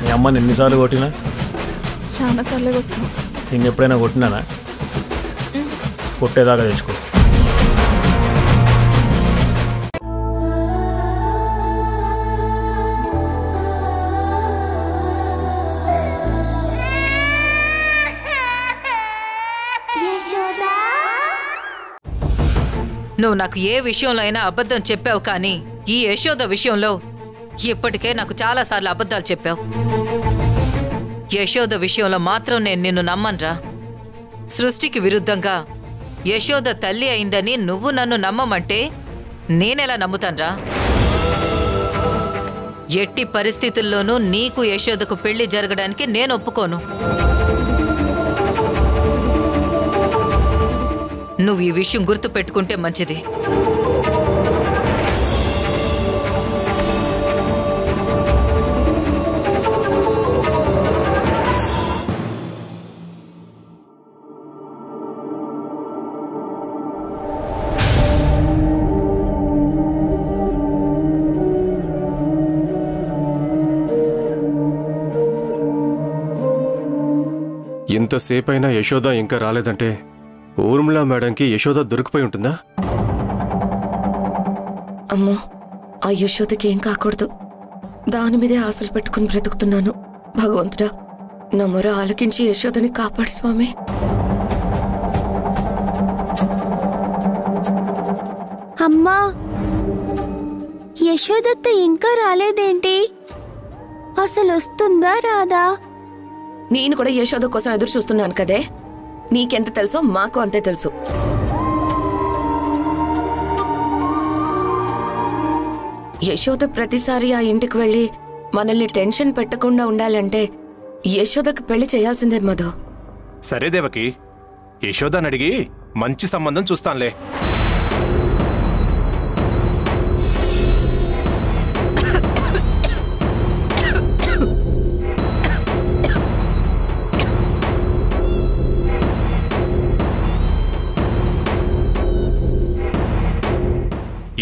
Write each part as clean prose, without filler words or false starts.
మీ అమ్మని ఎన్నిసార్లు కొట్టినా? చాలా సార్లు కొట్టినా. నేను ఎప్పుడైనా కొట్టినానా? కొట్టేదాకా తెచ్చుకో. నువ్వు నాకు ఏ విషయంలో అయినా అబద్ధం చెప్పావు, కానీ ఈ యశోద విషయంలో ఇప్పటికే నాకు చాలాసార్లు అబద్ధాలు చెప్పావు. యశోద విషయంలో మాత్రం నేను నిన్ను నమ్మనురా. సృష్టికి విరుద్ధంగా యశోద తల్లి అయిందని నువ్వు నన్ను నమ్మమంటే నేనెలా నమ్ముతాన్రా? ఎట్టి పరిస్థితుల్లోనూ నీకు యశోదకు పెళ్లి జరగడానికి నేను ఒప్పుకోను. నువ్వు ఈ విషయం గుర్తు పెట్టుకుంటే మంచిది. ఇంతసేపైనా యశోద ఇంకా రాలేదంటే ఊర్మిళ మేడంకి యశోద దొరికిపోయి ఉంటుందా? అమ్మో, ఆ యశోదకి ఏం కాకూడదు. దాని మీదే ఆశలు పెట్టుకుని బ్రతుకుతున్నాను. భగవంతుడా, నా మొర ఆలకించి యశోదని కాపాడు స్వామి. అమ్మా, యశోదత్త ఇంకా రాలేదేంటి? అసలు వస్తుందా రాదా? నేను కూడా యశోద కోసం ఎదురు చూస్తున్నాను కదే. నీకెంత తెలుసో మాకు అంతే తెలుసు. యశోద ప్రతిసారి ఆ ఇంటికి వెళ్ళి మనల్ని టెన్షన్ పెట్టకుండా ఉండాలంటే యశోదకు పెళ్లి చేయాల్సిందే మధు. సరే దేవకి, యశోదని అడిగి మంచి సంబంధం చూస్తానులే.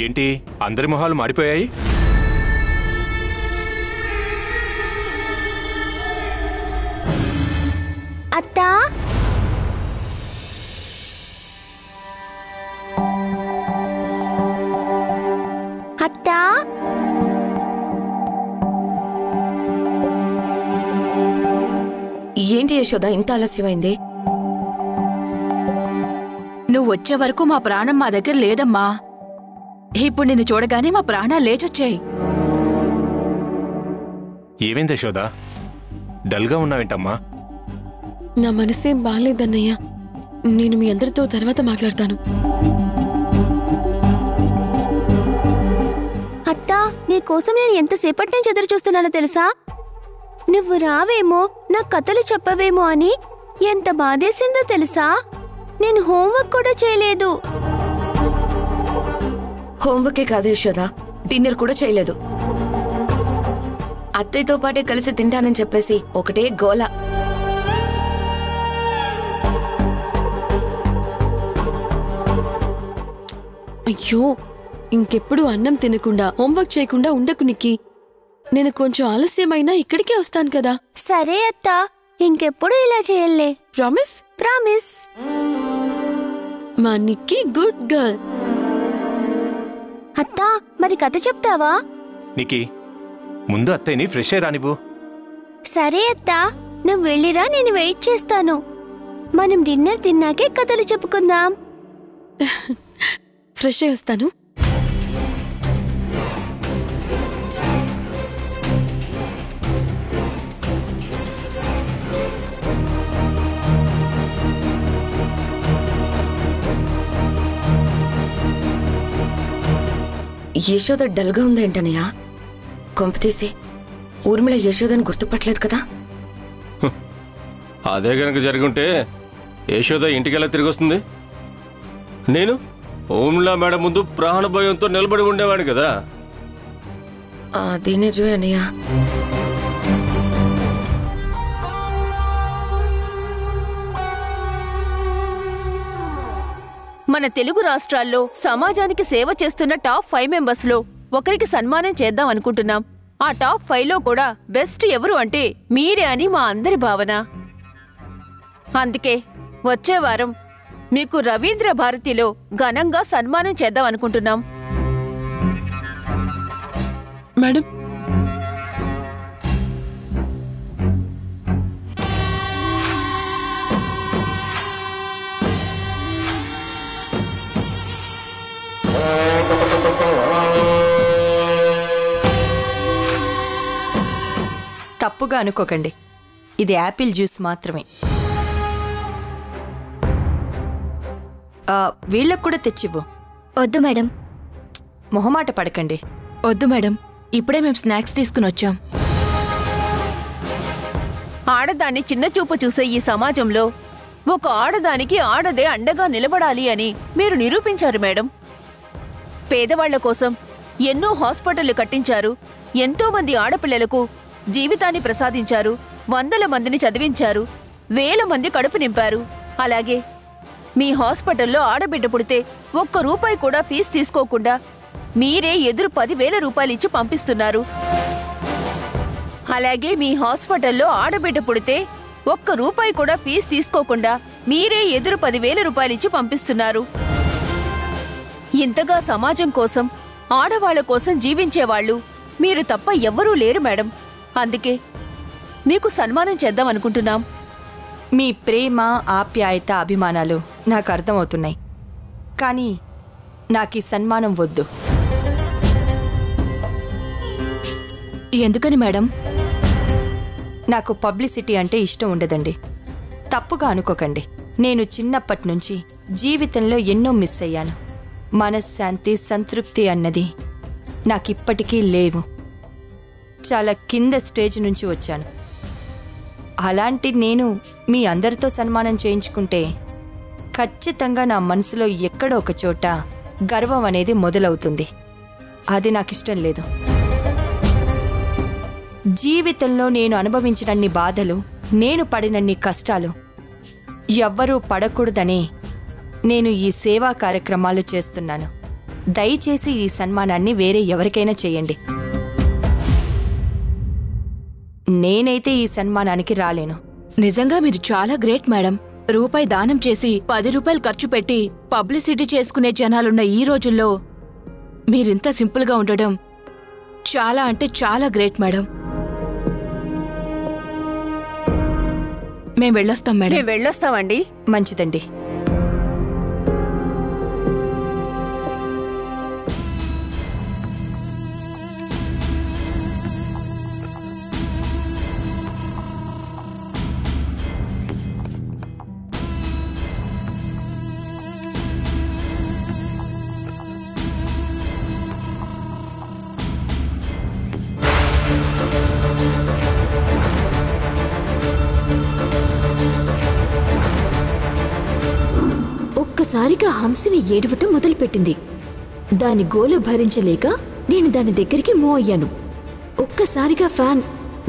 ఏంటి అందరి మొహాలు మారిపోయాయి? అత్తా, అత్తా, ఏంటి యశోద ఇంత ఆలస్యమైంది? నువ్వు వచ్చే వరకు మా ప్రాణం మా దగ్గర లేదమ్మా. ఇప్పుడు నిన్ను చూడగానే మా ప్రాణాలు లేచొచ్చాయి. ఏమైంది యశోద? డల్గా ఉన్నావేంటమ్మా? నా మనసేం బాగాలేదన్నయ్య. నేను మీ అందరితో తర్వాత మాట్లాడతాను. అత్తా, నీకోసం నేను ఎంతసేపటి నుంచి ఎదురు చూస్తున్నానో తెలుసా? నువ్వు రావేమో, నా కథలు చెప్పవేమో అని ఎంత బాధేసిందో తెలుసా? నేను హోంవర్క్ కూడా చేయలేదు. హోంవర్కే కాదు యశోద, డిన్నర్ కూడా చేయలేదు. అత్తయ్యతో పాటే కలిసి తింటానని చెప్పేసి ఒకటే గోల. అయ్యో, ఇంకెప్పుడు అన్నం తినకుండా హోంవర్క్ చేయకుండా ఉండకు నిక్కి. నేను కొంచెం ఆలస్యమైనా ఇక్కడికే వస్తాను కదా. సరే అత్తా, ఇంకెప్పుడు ఇలా చేయలే. ప్రామిస్? ప్రామిస్. మా నిక్కి గుడ్ గర్ల్. అత్తా, మరి కథ చెప్తావా? నీకి ముందు అత్తయ్యని ఫ్రెష్ అయ్యి రానివ్వు. సరే అత్తా, నువ్వు వెళ్ళిరా, నేను వెయిట్ చేస్తాను. మనం డిన్నర్ తిన్నాకే కథలు చెప్పుకుందాం. ఫ్రెష్ అయ్యి వస్తాను. యశోద డల్గా ఉందేంటనయ్యా? కొంపతీసి ఊర్మిళ యశోదని గుర్తుపట్టలేదు కదా? అదే గనక జరుగుంటే యశోద ఇంటికెలా తిరిగి వస్తుంది? నేను ఊర్మిళ మేడం ముందు ప్రాణభయంతో నిలబడి ఉండేవాడిని కదా. అది నిజమే అన్నయ్య. మన తెలుగు రాష్ట్రాల్లో సమాజానికి సేవ చేస్తున్న టాప్ 5 మెంబర్స్ లో ఒకరికి సన్మానం చేద్దాం అనుకుంటున్నాం. ఆ టాప్ 5లో కూడా బెస్ట్ ఎవరు అంటే మీరే అని మా అందరి భావన. అందుకే వచ్చే వారం మీకు రవీంద్ర భారతిలో ఘనంగా సన్మానం చేద్దాం అనుకుంటున్నాం. మేడం, తప్పుగా అనుకోకండి, ఇది యాపిల్ జ్యూస్ మాత్రమే. వీళ్ళకు కూడా తెచ్చివ్వు. వద్దు మేడం. మొహమాట పడకండి. వద్దు మేడం, ఇప్పుడే మేము స్నాక్స్ తీసుకుని వచ్చాం. ఆడదాన్ని చిన్న చూపు చూసే ఈ సమాజంలో ఒక ఆడదానికి ఆడదే అండగా నిలబడాలి అని మీరు నిరూపించారు మేడం. పేదవాళ్ల కోసం ఎన్నో హాస్పిటళ్లు కట్టించారు, ఎంతో మంది ఆడపిల్లలకు జీవితాన్ని ప్రసాదించారు, 100 మందిని చదివించారు, 1000 మంది కడుపు నింపారు. అలాగే మీ హాస్పిటల్లో ఆడబిడ్డ పుడితే ఒక్క రూపాయి కూడా ఫీజు తీసుకోకుండా మీరే ఎదురు 10,000 రూపాయలు ఇచ్చి పంపిస్తున్నారు. అలాగే మీ హాస్పిటల్లో ఆడబిడ్డ పుడితే ఒక్క రూపాయి కూడా ఫీజు తీసుకోకుండా మీరే ఎదురు 10,000 రూపాయలు ఇచ్చి పంపిస్తున్నారు. ఇంతగా సమాజం కోసం, ఆడవాళ్ల కోసం జీవించేవాళ్లు మీరు తప్ప ఎవ్వరూ లేరు మేడం. అందుకే మీకు సన్మానం చేద్దాం అనుకుంటున్నాం. మీ ప్రేమ, ఆప్యాయత, అభిమానాలు నాకు అర్థమవుతున్నాయి, కానీ నాకు ఈ సన్మానం వద్దు. ఎందుకని మేడం? నాకు పబ్లిసిటీ అంటే ఇష్టం ఉండదండి. తప్పుగా అనుకోకండి. నేను చిన్నప్పటి నుంచి జీవితంలో ఎన్నో మిస్ అయ్యాను. మనశ్శాంతి, సంతృప్తి అన్నది నాకిప్పటికీ లేవు. చాలా కింద స్టేజ్ నుంచి వచ్చాను. అలాంటి నేను మీ అందరితో సన్మానం చేయించుకుంటే ఖచ్చితంగా నా మనసులో ఎక్కడో ఒక చోట గర్వం అనేది మొదలవుతుంది. అది నాకిష్టం లేదు. జీవితంలో నేను అనుభవించినన్ని బాధలు, నేను పడినన్ని కష్టాలు ఎవ్వరూ పడకూడదనే నేను ఈ సేవా కార్యక్రమాలు చేస్తున్నాను. దయచేసి ఈ సన్మానాన్ని వేరే ఎవరికైనా చేయండి. నేనైతే ఈ సన్మానానికి రాలేను. నిజంగా మీరు చాలా గ్రేట్ మేడం. రూపాయి దానం చేసి 10 రూపాయలు ఖర్చు పెట్టి పబ్లిసిటీ చేసుకునే జనాలున్న ఈ రోజుల్లో మీరింత సింపుల్గా ఉండడం చాలా అంటే చాలా గ్రేట్ మేడం. మేం వెళ్ళొస్తాం మేడం. మేము వెళ్ళొస్తామండి. మంచిదండి. ఒక్కసారిగా హంసిని ఏడవటం మొదలుపెట్టింది. దాని గోలు భరించలేక నేను దాని దగ్గరికి మూవ్ అయ్యాను. ఒక్కసారిగా ఫ్యాన్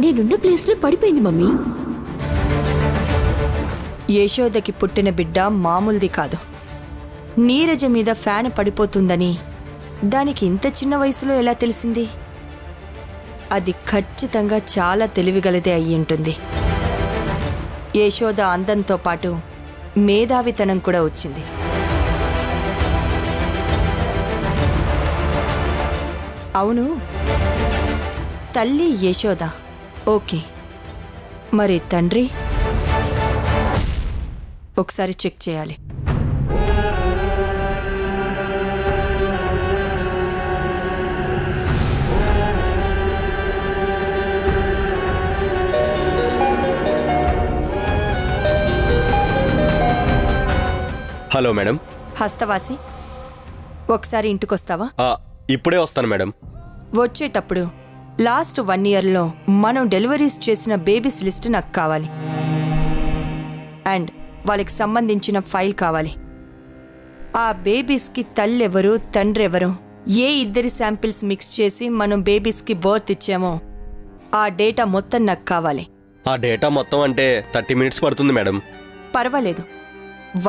నేనున్న ప్లేస్లో పడిపోయింది మమ్మీ. యశోదకి పుట్టిన బిడ్డ మామూలుది కాదు. నీరజ మీద ఫ్యాన్ పడిపోతుందని దానికి ఇంత చిన్న వయసులో ఎలా తెలిసింది? అది ఖచ్చితంగా చాలా తెలివిగలదే అయ్యుంటుంది. యశోద అందంతో పాటు మేధావితనం కూడా వచ్చింది. అవును, తల్లి యశోద. ఓకే, మరి తండ్రి ఒకసారి చెక్ చేయాలి. Hello madam. హస్తవాసి, ఒకసారి ఇంటికొస్తావా? ఇప్పుడే వస్తాను మేడం. వచ్చేటప్పుడు లాస్ట్ 1 yearలో మనం డెలివరీస్ చేసిన బేబీస్ లిస్ట్ నాకు కావాలి. అండ్ వాళ్ళకి సంబంధించిన ఫైల్ కావాలి. ఆ బేబీస్కి తల్లెవరు, తండ్రెవరు, ఏ ఇద్దరి శాంపిల్స్ మిక్స్ చేసి మనం బేబీస్కి బర్త్ ఇచ్చామో ఆ డేటా మొత్తం నాకు కావాలి. ఆ డేటా మొత్తం అంటే 30 minutes పడుతుంది మేడం. పర్వాలేదు,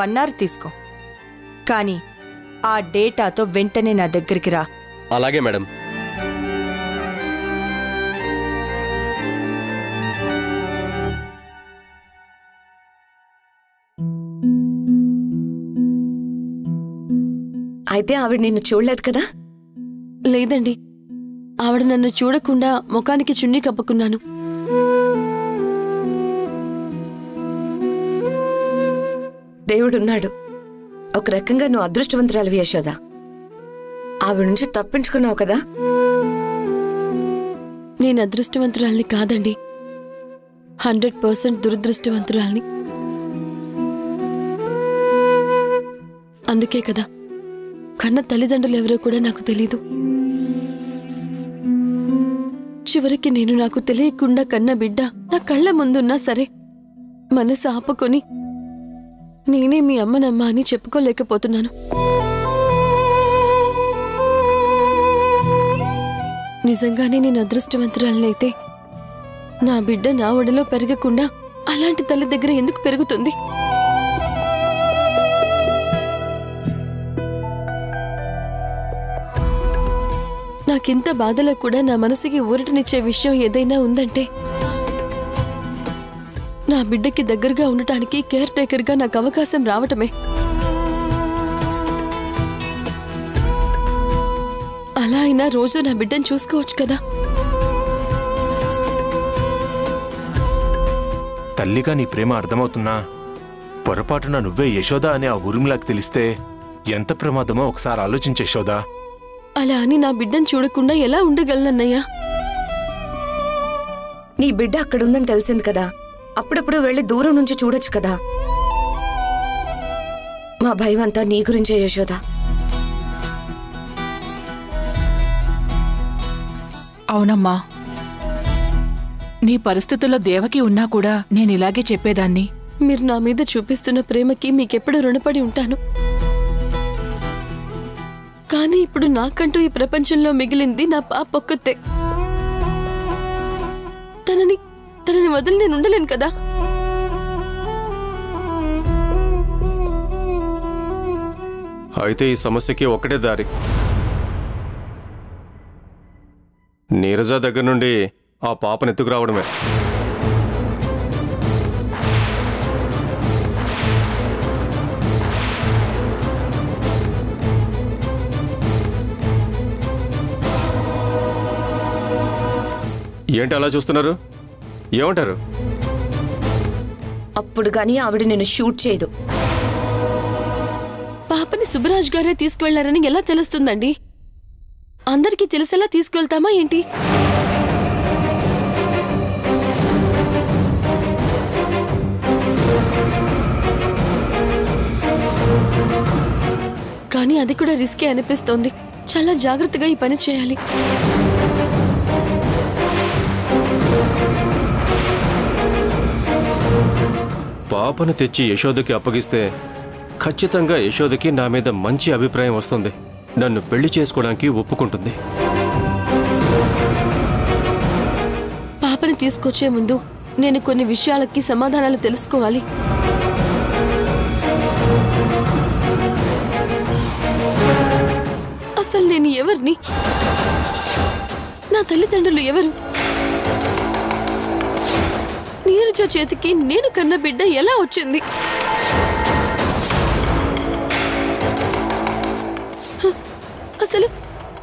1 hour తీసుకో. కానీ ఆ డేటాతో వెంటనే నా దగ్గరికి రా. అలాగే మేడం. అయితే ఆవిడ నిన్ను చూడలేదు కదా? లేదండి, ఆవిడ నన్ను చూడకుండా ముఖానికి చున్నీ కప్పుకున్నాను. దేవుడున్నాడు. ఒక రకంగా నువ్వు అదృష్టవంతురాలివి యశోద. ఆవిడ నుంచి తప్పించుకున్నావు కదా? నేను అదృష్టవంతురాల్ని కాదండి, 100% దురదృష్టవంతురాల్ని. అందుకే కదా కన్న తల్లిదండ్రులు ఎవరో కూడా నాకు తెలీదు. చివరికి నేను నాకు తెలియకుండా కన్న బిడ్డ నా కళ్ళ ముందున్నా సరే మనసు ఆపుకొని నేనే మీ అమ్మనమ్మ అని చెప్పుకోలేకపోతున్నాను. నిజంగానే నేను అదృష్టవంతురాలనైతే నా బిడ్డ నా ఒడిలో పెరగకుండా అలాంటి తల్లి దగ్గర ఎందుకు పెరుగుతుంది? నాకింత బాధలో కూడా నా మనసుకి ఊరటనిచ్చే విషయం ఏదైనా ఉందంటే నా బిడ్డకి దగ్గరగా ఉండటానికి కేర్ టేకర్గా నాకు అవకాశం రావటమే. అలా అయినా రోజు నా బిడ్డను చూసుకోవచ్చు కదా. తల్లిగా నీ ప్రేమ అర్థమవుతున్నా పొరపాటున నువ్వే యశోద అని ఆ ఊర్మిళకి తెలిస్తే ఎంత ప్రమాదమో ఒకసారి ఆలోచించే యశోదా. అలా అని నా బిడ్డను చూడకుండా ఎలా ఉండగలనన్నయ్యా? నీ బిడ్డ అక్కడుందని తెలిసింది కదా, అప్పుడప్పుడు వెళ్ళి దూరం నుంచి చూడొచ్చు కదా. మా భయం అంతా నీ గురించే యశోద. అవునమ్మా, నీ పరిస్థితుల్లో దేవకి ఉన్నా కూడా నేను ఇలాగే చెప్పేదాన్ని. మీరు నా మీద చూపిస్తున్న ప్రేమకి మీకెప్పుడు రుణపడి ఉంటాను. కానీ ఇప్పుడు నాకంటూ ఈ ప్రపంచంలో మిగిలింది నా పాప ఒక్కతే. తనని వదిలి నేను ఉండలేను కదా. అయితే ఈ సమస్యకి ఒకటే దారి. నీరజ దగ్గర నుండి ఆ పాపను ఎత్తుకురావడమే. ఏంటి అలా చూస్తున్నారు? ఏమంటారు? అప్పుడు గానీ ఆవిడ నిన్ను షూట్ చేయదు. పాపని సుబ్బరాజ్ గారే తీసుకువెళ్లారని ఎలా తెలుస్తుందండి? అందరికీ తెలిసేలా తీసుకువెళ్తామా ఏంటి? కానీ అది కూడా రిస్కే అనిపిస్తోంది. చాలా జాగ్రత్తగా ఈ పని చేయాలి. పాపను తెచ్చి యశోదకి అప్పగిస్తే ఖచ్చితంగా యశోదకి నా మీద మంచి అభిప్రాయం వస్తుంది. నన్ను పెళ్లి చేసుకోవడానికి ఒప్పుకుంటుంది. పాపని తీసుకొచ్చే ముందు నేను కొన్ని విషయాలకి సమాధానాలు తెలుసుకోవాలి. అసలు నేను ఎవరిని? నా తల్లిదండ్రులు ఎవరు? నీరజ చేతికి నేను కన్న బిడ్డ ఎలా వచ్చింది?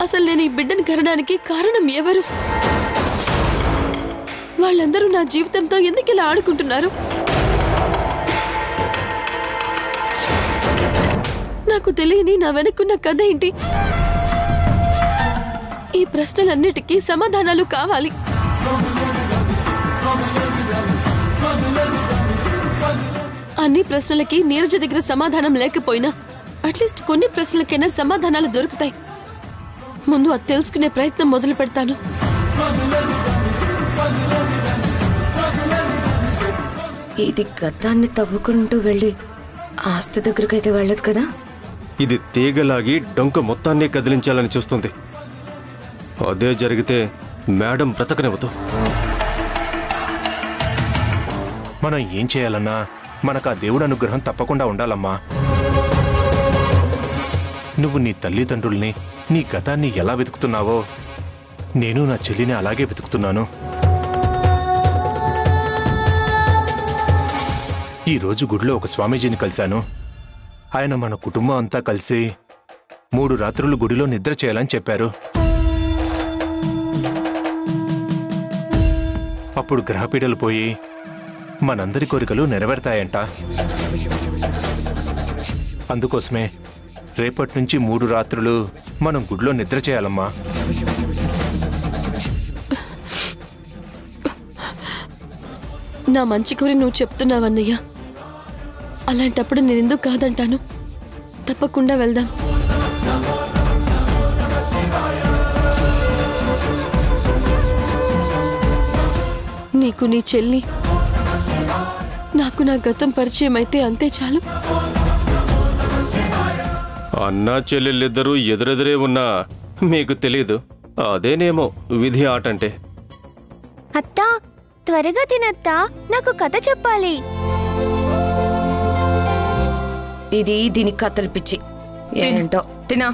అసలు నేను ఈ బిడ్డను కనడానికి కారణం ఎవరు? వాళ్ళందరూ నా జీవితంతో ఎందుకు ఇలా ఆడుకుంటున్నారు? నాకు తెలియని నా వెనక్కున్న కథ ఏంటి? ఈ ప్రశ్నలన్నిటికీ సమాధానాలు కావాలి. అన్ని ప్రశ్నలకి నీరజ దగ్గర సమాధానం లేకపోయినా అట్లీస్ట్ కొన్ని ప్రశ్నలకైనా సమాధానాలు దొరుకుతాయి. ముందు అది తెలుసుకునే ప్రయత్నం మొదలు పెడతాను. ఇది గతాన్ని తవ్వుకుంటూ వెళ్ళి ఆస్తి దగ్గరకైతే వెళ్ళదు కదా. ఇది తీగలాగి డొంక మొత్తాన్ని కదిలించాలని చూస్తుంది. అదే జరిగితే మేడం బ్రతకనివ్వదు. మనం ఏం చేయాలన్నా మనకు ఆ దేవుడు అనుగ్రహం తప్పకుండా ఉండాలమ్మా. నువ్వు నీ తల్లిదండ్రుల్ని, నీ గతాన్ని ఎలా వెతుకుతున్నావో నేను నా చెల్లిని అలాగే వెతుకుతున్నాను. ఈరోజు గుడిలో ఒక స్వామీజీని కలిశాను. ఆయన మన కుటుంబం అంతా కలిసి 3 రాత్రులు గుడిలో నిద్ర చేయాలని చెప్పారు. అప్పుడు గ్రహపీడలు పోయి మనందరి కోరికలు నెరవేరుతాయంట. అందుకోసమే రేపటి నుంచి 3 రాత్రులు మనం గుడిలో నిద్ర చేయాలమ్మా. నా మంచి కోరి నువ్వు చెప్తున్నావన్నయ్య. అలాంటప్పుడు నేనెందుకు కాదంటాను? తప్పకుండా వెళ్దాం. నీకు నీ చెల్లి, నాకు నా గతం పరిచయం అయితే అంతే చాలు. అన్నా చెల్లెళ్ళిద్దరూ ఎదురెదురే ఉన్నా మీకు తెలీదు. అదేనేమో విధి ఆటంటే. అత్తా, త్వరగా తినత్తా, నాకు కథ చెప్పాలి. ఇది దీని కథలు పిచ్చి. ఏంటో తినా.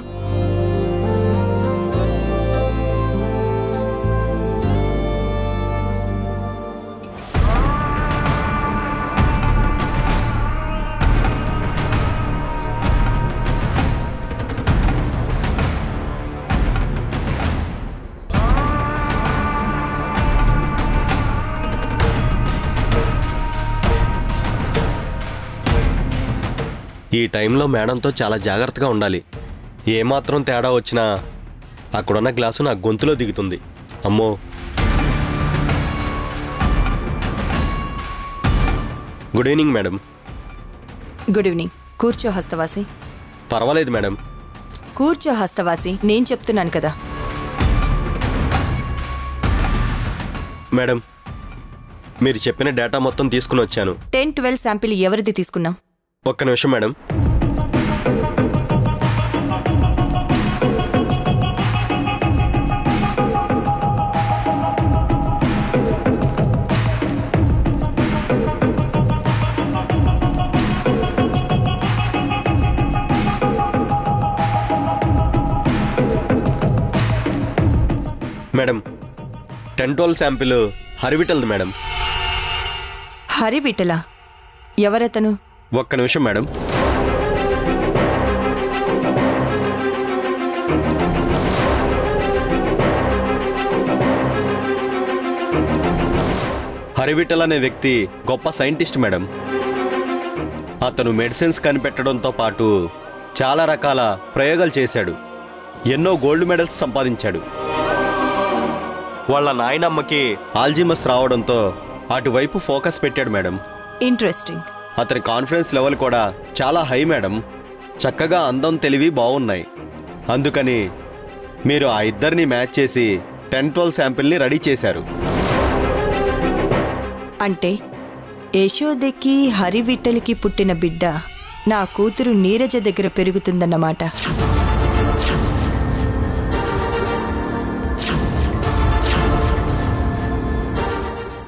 ఈ టైంలో మేడంతో చాలా జాగ్రత్తగా ఉండాలి. ఏమాత్రం తేడా వచ్చినా అక్కడున్న గ్లాసు నా గొంతులో దిగుతుంది. అమ్మో. Good evening madam. Good evening. కూర్చో హస్తవాసి. పర్వాలేదు మేడం. కూర్చో హస్తవాసి, నేను చెప్తున్నాను కదా. మేడం, మీరు చెప్పిన డేటా మొత్తం తీసుకుని వచ్చాను. 10-12 శాంపిల్ ఎవరిది తీసుకున్నాం? ఒక్క నిమిషం మేడం. మేడం, 10-12 శాంపిల్ హరివిటల్ది మేడం. హరివిటలా? ఎవరతను? ఒక్క నిమిషం మేడం. హరివిటల్ అనే వ్యక్తి గొప్ప సైంటిస్ట్ మేడం. అతను మెడిసిన్స్ కనిపెట్టడంతో పాటు చాలా రకాల ప్రయోగాలు చేశాడు. ఎన్నో గోల్డ్ మెడల్స్ సంపాదించాడు. వాళ్ళ నాయనమ్మకి ఆల్జీమస్ రావడంతో అటువైపు ఫోకస్ పెట్టాడు మేడం. ఇంట్రెస్టింగ్. అతని కాన్ఫిడెన్స్ లెవెల్ కూడా చాలా హై మేడం. చక్కగా అందం, తెలివి బాగున్నాయి. అందుకని మీరు ఆ ఇద్దరిని మ్యాచ్ చేసి 10-12 శాంపిల్ని రెడీ చేశారు. అంటే యశోదకి హరివిట్టలికి పుట్టిన బిడ్డ నా కూతురు నీరజ దగ్గర పెరుగుతుందన్నమాట.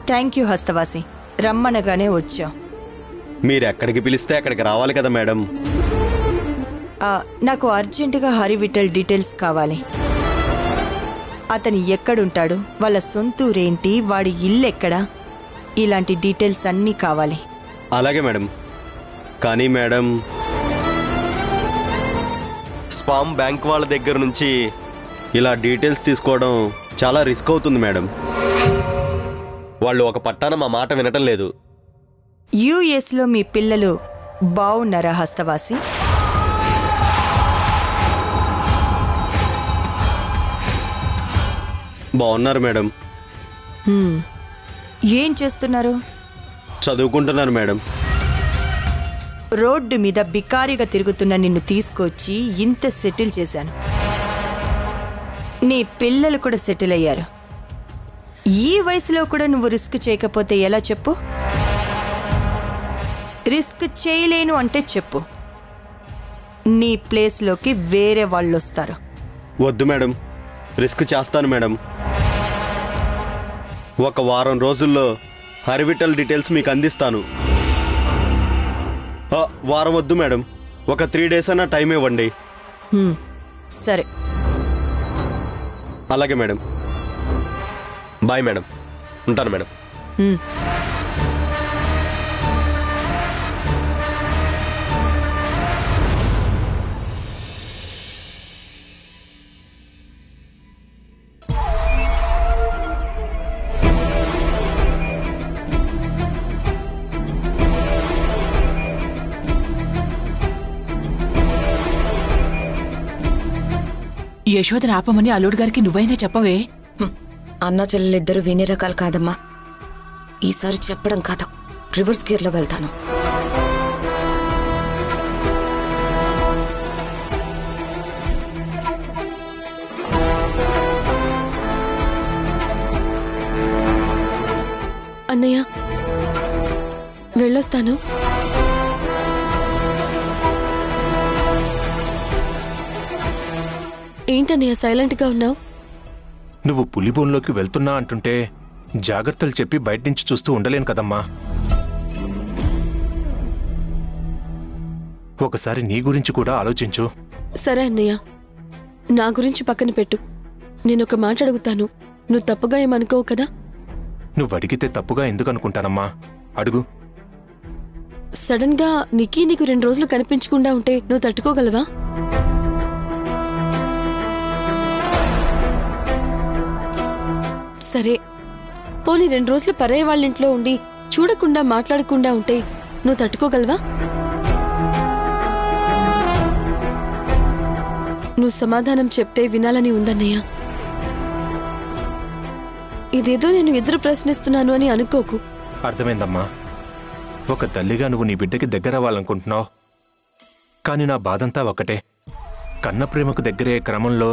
థ్యాంక్ యూ హస్తవాసి, రమ్మనగానే వచ్చాం. మీరెక్కడికి పిలిస్తే అక్కడికి రావాలి కదా మేడం. నాకు అర్జెంటుగా హరివిట్టల్ డీటెయిల్స్ కావాలి. అతను ఎక్కడుంటాడు, వాళ్ళ సొంతూరేంటి, వాడి ఇల్లు ఎక్కడా, ఇలాంటి డీటెయిల్స్ అన్నీ కావాలి. అలాగే మేడం. కానీ మేడం, స్పామ్ బ్యాంక్ వాళ్ళ దగ్గర నుంచి ఇలా డీటెయిల్స్ తీసుకోవడం చాలా రిస్క్ అవుతుంది మేడం. వాళ్ళు ఒక పట్టాన మా మాట వినటం లేదు. యుఎస్లో మీ పిల్లలు బాగున్నారా హస్తవాసి? బాగున్నారు మేడం. ఏం చేస్తున్నారు? చదువుకుంటున్నారు మేడం. రోడ్డు మీద బికారిగా తిరుగుతున్న నిన్ను తీసుకొచ్చి ఇంత సెటిల్ చేశాను. నీ పిల్లలు కూడా సెటిల్ అయ్యారు. ఈ వయసులో కూడా నువ్వు రిస్క్ చేయకపోతే ఎలా చెప్పు? రిస్క్ చేయలేను అంటే చెప్పు, నీ ప్లేస్లోకి వేరే వాళ్ళు వస్తారు. వద్దు మేడం, రిస్క్ చేస్తాను మేడం. ఒక వారం రోజుల్లో హరివిటల్ డీటెయిల్స్ మీకు అందిస్తాను. వారం వద్దు మేడం, ఒక 3 days అన్న టైం ఇవ్వండి. సరే. అలాగే మేడం. Bye madam. ఉంటాను మేడం. యశోదను ఆపమని అల్లుడు గారికి నువ్వైనా చెప్పవే. అన్న చెల్లెలిద్దరూ వినే రకాలు కాదమ్మా. ఈసారి చెప్పడం కాదు, రివర్స్ గేర్లో వెళ్తాను. అన్నయ్య వెళ్ళొస్తాను. ఏంటన్నయ్య సైలెంట్గా ఉన్నావు? నువ్వు పులిబోన్లోకి వెళ్తున్నా అంటుంటే జాగ్రత్తలు చెప్పి బయట నుంచి చూస్తూ ఉండలేను కదమ్మా. ఒకసారి నీ గురించి కూడా ఆలోచించు. సరే అన్నయ్య, నా గురించి పక్కన పెట్టు. నేనొక మాట అడుగుతాను, నువ్వు తప్పుగా ఏమనుకోవు కదా? నువ్వు అడిగితే తప్పుగా ఎందుకు అనుకుంటానమ్మా? అడుగు. సడన్ గా నీకు 2 రోజులు కనిపించకుండా ఉంటే నువ్వు తట్టుకోగలవా? సరే, పోనీ 2 రోజులు పరాయి వాళ్ళ ఇంట్లో ఉండి చూడకుండా మాట్లాడకుండా ఉంటే నువ్వు తట్టుకోగలవా? నువ్వు సమాధానం చెప్తే వినాలని ఉందన్నయ్య. ఇదేదో నేను ఎదురు ప్రశ్నిస్తున్నాను అని అనుకోకు. అర్థమైందమ్మా. ఒక తల్లిగా నువ్వు నీ బిడ్డకి దగ్గరవ్వాలనుకుంటున్నావు. కానీ నా బాధంతా ఒకటే, కన్న ప్రేమకు దగ్గరయ్యే క్రమంలో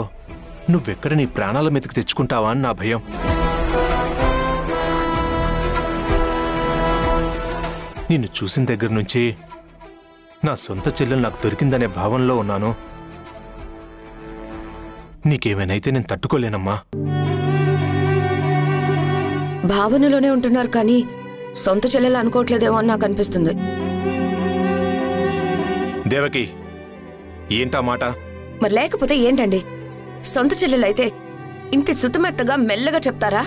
నువ్వెక్కడ నీ ప్రాణాల మీదకి తెచ్చుకుంటావా అని నా భయం. నిన్ను చూసిన దగ్గర నుంచి నా సొంత చెల్లెలు నాకు దొరికిందనే భావనలో ఉన్నాను. నీకేమైనైతే నేను తట్టుకోలేనమ్మా. భావనలోనే ఉంటున్నారు కానీ సొంత చెల్లెలు అనుకోవట్లేదేమో అని నాకు అనిపిస్తుంది. దేవకి, ఏంటా మాట? మరి లేకపోతే ఏంటండి? సొంత చెల్లెలైతే ఇంత సుతమెత్తగా మెల్లగా చెప్తారా?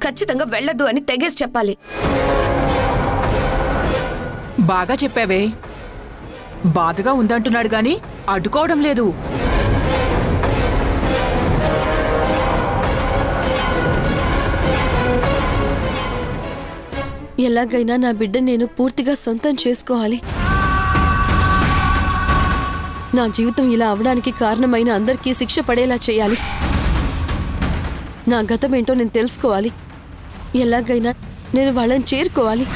ఖచ్చితంగా వెళ్ళొద్దు అని తెగేసి చెప్పాలి. బాగా చెప్పావే. బాధగా ఉందంటున్నాడు గాని అడ్డుకోవడం లేదు. ఎలాగైనా నా బిడ్డ నేను పూర్తిగా సొంతం చేసుకోవాలి. నా జీవితం ఇలా అవడానికి కారణమైన అందరికీ శిక్ష పడేలా చేయాలి. నా గతమేంటో నేను తెలుసుకోవాలి. ఎలాగైనా నేను వాళ్ళని చేరుకోవాలి.